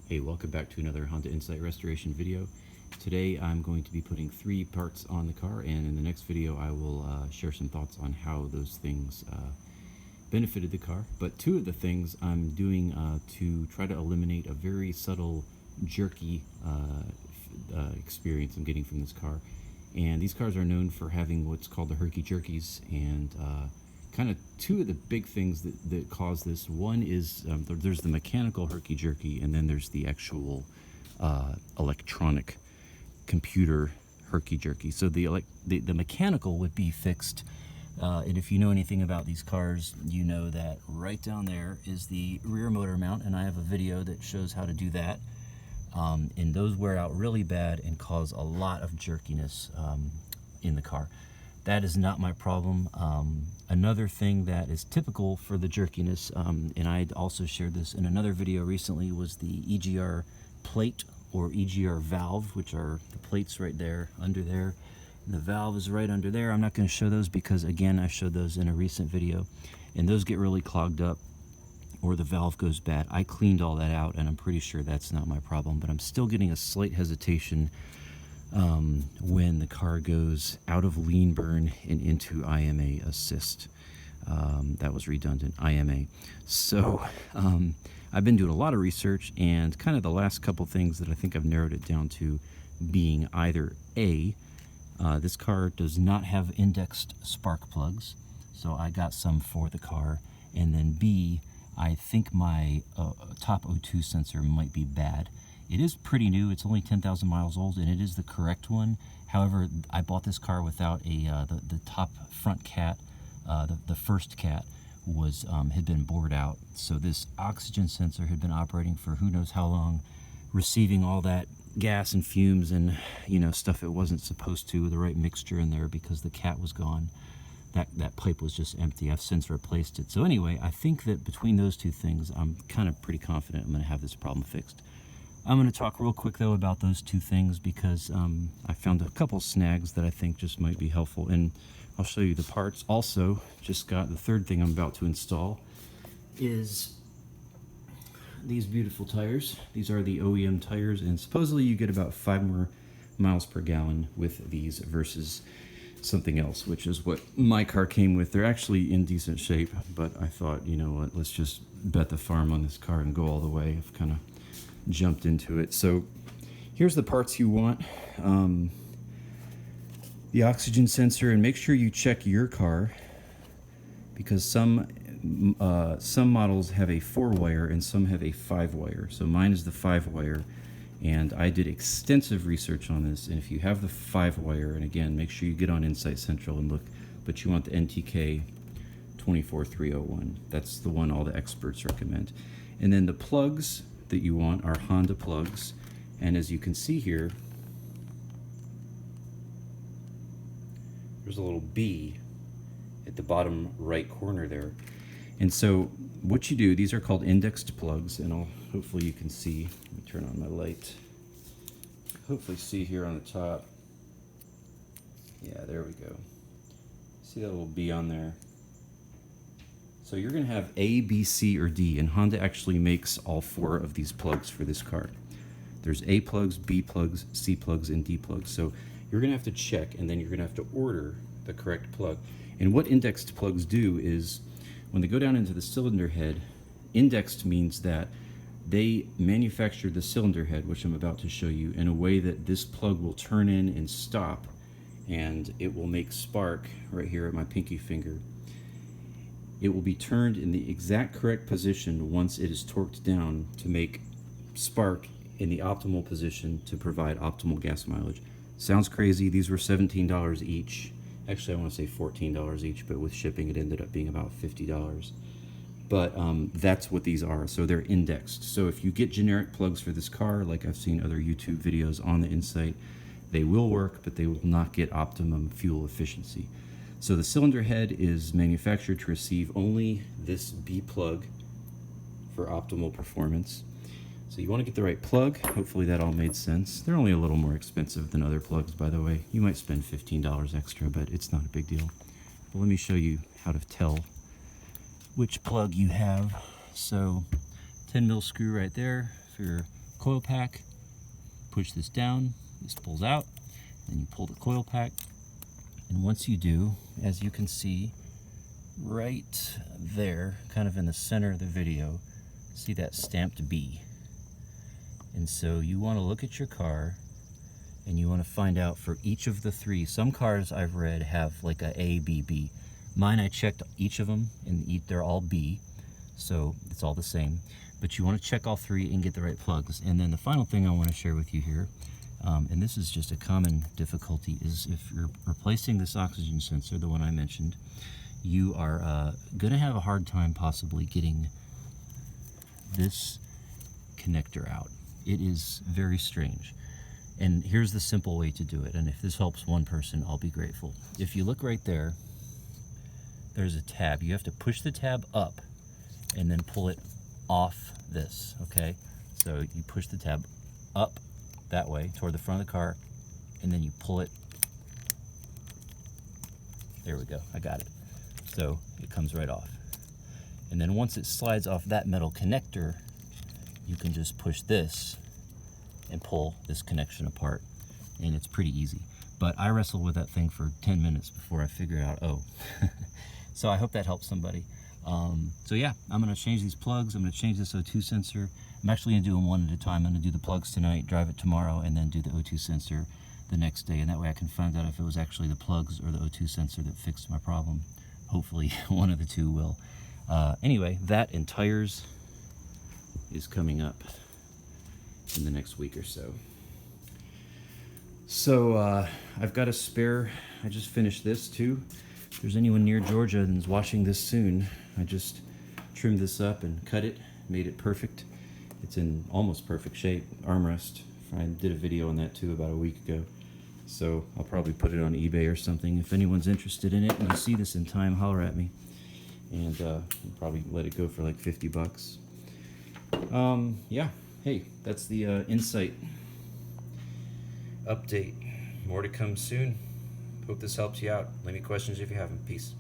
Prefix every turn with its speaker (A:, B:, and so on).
A: Hey, welcome back to another Honda Insight restoration video. Today I'm going to be putting 3 parts on the car, and in the next video I will share some thoughts on how those things benefited the car. But 2 of the things I'm doing to try to eliminate a very subtle jerky experience I'm getting from this car. And these cars are known for having what's called the herky-jerkies, and kind of 2 of the big things that cause this. One is there's the mechanical herky-jerky, and then there's the actual electronic computer herky-jerky. So the mechanical would be fixed, and if you know anything about these cars, you know that right down there is the rear motor mount, and I have a video that shows how to do that. And those wear out really bad and cause a lot of jerkiness in the car. That is not my problem. Another thing that is typical for the jerkiness, and I had also shared this in another video recently, was the EGR plate or EGR valve, which are the plates right there, under there. And the valve is right under there. I'm not going to show those because, again, I showed those in a recent video. And those get really clogged up, or the valve goes bad. I cleaned all that out, and I'm pretty sure that's not my problem, but I'm still getting a slight hesitation when the car goes out of lean burn and into IMA assist. That was redundant, IMA. So I've been doing a lot of research, and kind of the last couple things that I think I've narrowed it down to being either A, this car does not have indexed spark plugs, so I got some for the car, and then B, I think my top O2 sensor might be bad. It is pretty new. It's only 10,000 miles old, and it is the correct one. However, I bought this car without the top front cat. The first cat was had been bored out, so this oxygen sensor had been operating for who knows how long, receiving all that gas and fumes and stuff it wasn't supposed to, the right mixture in there, because the cat was gone. That pipe was just empty. I've since replaced it. So anyway, I think that between those 2 things, I'm kind of pretty confident I'm going to have this problem fixed. I'm going to talk real quick, though, about those 2 things because I found a couple snags that I think just might be helpful. And I'll show you the parts. Also, just got the 3rd thing I'm about to install is these beautiful tires. These are the OEM tires, and supposedly you get about 5 more miles per gallon with these versus something else, which is what my car came with. They're actually in decent shape, but I thought, you know what, let's just bet the farm on this car and go all the way. I've kind of jumped into it. So here's the parts you want. The oxygen sensor, and make sure you check your car, because some models have a 4-wire and some have a 5-wire. So mine is the 5-wire, and I did extensive research on this. And if you have the 5-wire, and again, make sure you get on Insight Central and look, but you want the NTK 24301. That's the one all the experts recommend. And then the plugs that you want are Honda plugs, and as you can see here, there's a little B at the bottom right corner there. And so what you do, these are called indexed plugs, and hopefully you can see. Let me turn on my light. Hopefully see here on the top. Yeah, there we go. See that little B on there? So you're going to have A, B, C, or D, and Honda actually makes all 4 of these plugs for this car. There's A plugs, B plugs, C plugs, and D plugs. So you're going to have to check, and then you're going to have to order the correct plug. And what indexed plugs do is, when they go down into the cylinder head, indexed means that they manufacture the cylinder head, which I'm about to show you, in a way that this plug will turn in and stop, and it will make spark right here at my pinky finger. It will be turned in the exact correct position once it is torqued down to make spark in the optimal position to provide optimal gas mileage. Sounds crazy. These were $17 each. Actually, I want to say $14 each, but with shipping it ended up being about $50. But that's what these are. So they're indexed. So if you get generic plugs for this car, like I've seen other YouTube videos on the Insight, they will work, but they will not get optimum fuel efficiency. So the cylinder head is manufactured to receive only this B plug for optimal performance. So you want to get the right plug. Hopefully that all made sense. They're only a little more expensive than other plugs, by the way. You might spend $15 extra, but it's not a big deal. But let me show you how to tell which plug you have. So 10 mil screw right there for your coil pack, push this down, this pulls out, then you pull the coil pack, and once you do, as you can see right there, kind of in the center of the video, see that stamped B. And so you want to look at your car and you want to find out for each of the three. Some cars I've read have like a B, B. Mine, I checked each of them and they're all B, so it's all the same. But you want to check all three and get the right plugs. And then the final thing I want to share with you here, and this is just a common difficulty, is if you're replacing this oxygen sensor, the one I mentioned, you are going to have a hard time possibly getting this connector out. It is very strange. And here's the simple way to do it. And if this helps one person, I'll be grateful. If you look right there, there's a tab. You have to push the tab up and then pull it off this, okay? So you push the tab up that way toward the front of the car, and then you pull it. There we go, I got it. So it comes right off. And then once it slides off that metal connector, you can just push this and pull this connection apart. And it's pretty easy. But I wrestled with that thing for 10 minutes before I figured out, oh. So I hope that helps somebody. So yeah, I'm gonna change these plugs. I'm gonna change this O2 sensor. I'm actually gonna do them one at a time. I'm gonna do the plugs tonight, drive it tomorrow, and then do the O2 sensor the next day. And that way I can find out if it was actually the plugs or the O2 sensor that fixed my problem. Hopefully one of the two will. Anyway, that and tires is coming up in the next week or so. So I've got a spare. I just finished this too. If there's anyone near Georgia and is watching this soon, I just trimmed this up and cut it, made it perfect. It's in almost perfect shape. Armrest. I did a video on that too about a week ago. So I'll probably put it on eBay or something. If anyone's interested in it and you see this in time, holler at me. And we'll probably let it go for like 50 bucks. Yeah, hey, that's the Insight update. More to come soon. Hope this helps you out. Let me questions if you have them. Peace.